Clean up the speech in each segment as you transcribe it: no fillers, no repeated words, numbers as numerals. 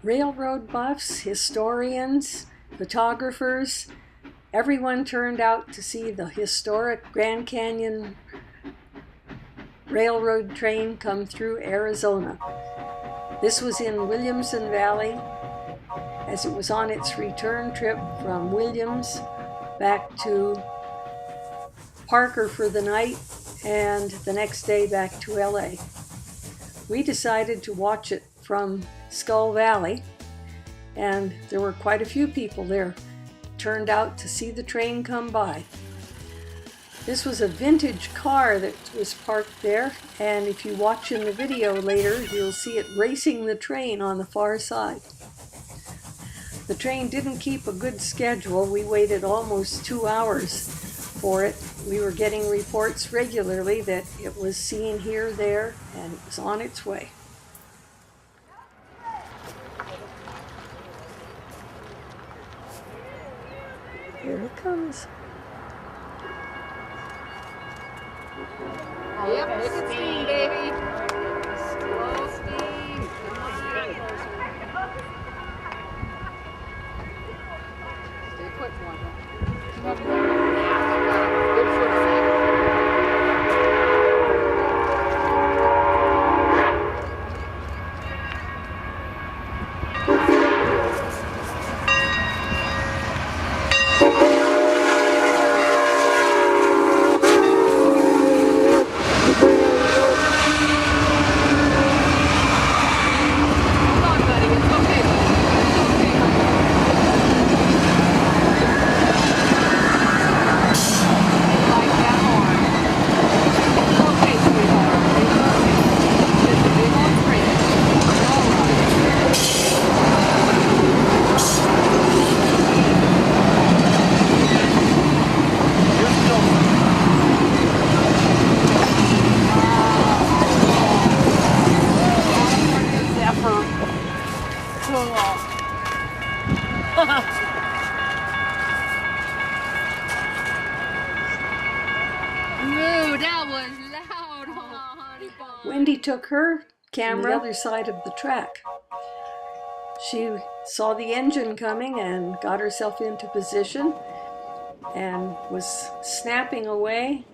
Railroad buffs, historians, photographers, everyone turned out to see the historic Grand Canyon Railroad train come through Arizona. This was in Williamson Valley, as it was on its return trip from Williams back to Parker for the night and the next day back to LA. We decided to watch it from Skull Valley, and there were quite a few people there turned out to see the train come by. This was a vintage car that was parked there, and if you watch in the video later, you'll see it racing the train on the far side. The train didn't keep a good schedule. We waited almost 2 hours for it. We were getting reports regularly that it was seen here, there, and it was on its way. Here it comes. Yep, look at steam, baby. Slow steam. Come on. Stay put, Wanda. Good foot. Wendy took her camera on the other side of the track. She saw the engine coming and got herself into position and was snapping away.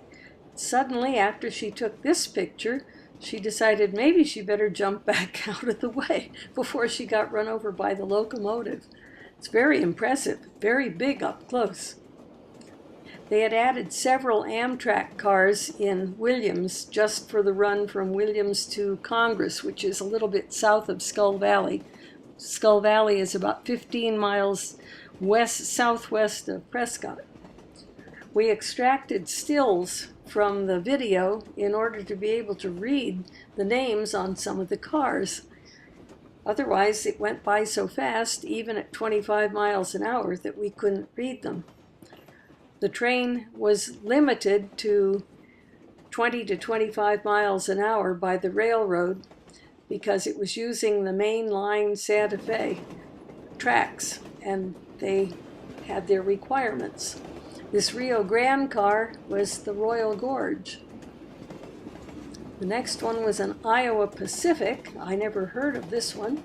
Suddenly, after she took this picture, she decided maybe she better jump back out of the way before she got run over by the locomotive. It's very impressive, very big up close. They had added several Amtrak cars in Williams just for the run from Williams to Congress, which is a little bit south of Skull Valley. Skull Valley is about 15 miles southwest of Prescott. We extracted stills from the video in order to be able to read the names on some of the cars. Otherwise, it went by so fast, even at 25 miles an hour, that we couldn't read them. The train was limited to 20 to 25 miles an hour by the railroad because it was using the main line Santa Fe tracks, and they had their requirements. This Rio Grande car was the Royal Gorge. The next one was an Iowa Pacific. I never heard of this one,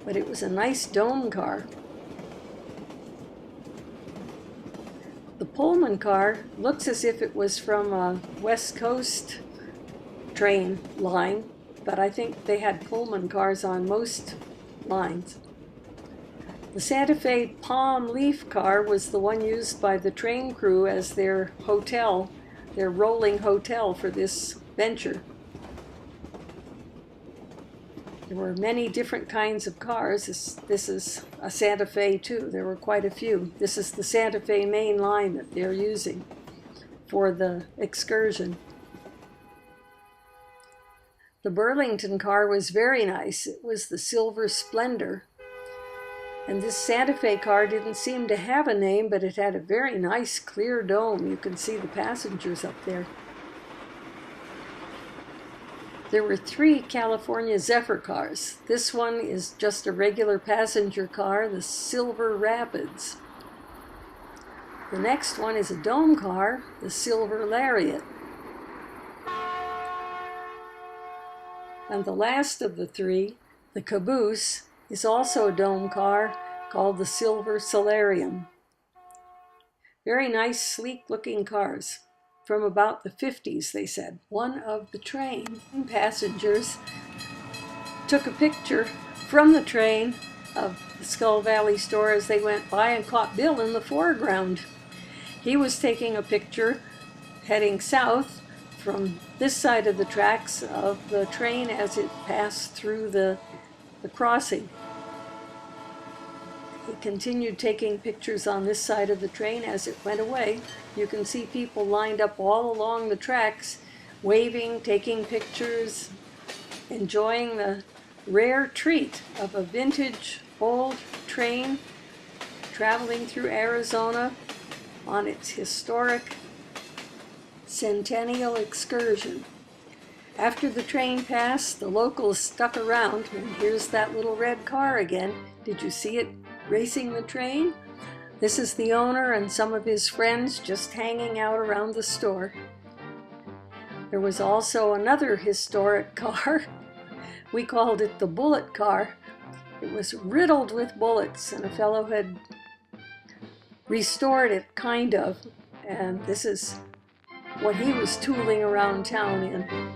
but it was a nice dome car. The Pullman car looks as if it was from a West Coast train line, but I think they had Pullman cars on most lines. The Santa Fe Palm Leaf car was the one used by the train crew as their hotel, their rolling hotel for this venture. There were many different kinds of cars. This is a Santa Fe too. There were quite a few. This is the Santa Fe main line that they're using for the excursion. The Burlington car was very nice. It was the Silver Splendor. And this Santa Fe car didn't seem to have a name, but it had a very nice clear dome. You can see the passengers up there. There were 3 California Zephyr cars. This one is just a regular passenger car, the Silver Rapids. The next one is a dome car, the Silver Lariat. And the last of the 3, the Caboose, is also a dome car called the Silver Solarium. Very nice, sleek-looking cars from about the 50s, they said. One of the train passengers took a picture from the train of the Skull Valley store as they went by and caught Bill in the foreground. He was taking a picture heading south from this side of the tracks of the train as it passed through the crossing. He continued taking pictures on this side of the train as it went away. You can see people lined up all along the tracks, waving, taking pictures, enjoying the rare treat of a vintage old train traveling through Arizona on its historic Centennial excursion. After the train passed, the locals stuck around, and here's that little red car again. Did you see it racing the train? This is the owner and some of his friends just hanging out around the store. There was also another historic car. We called it the bullet car. It was riddled with bullets, and a fellow had restored it, kind of, and this is what he was tooling around town in.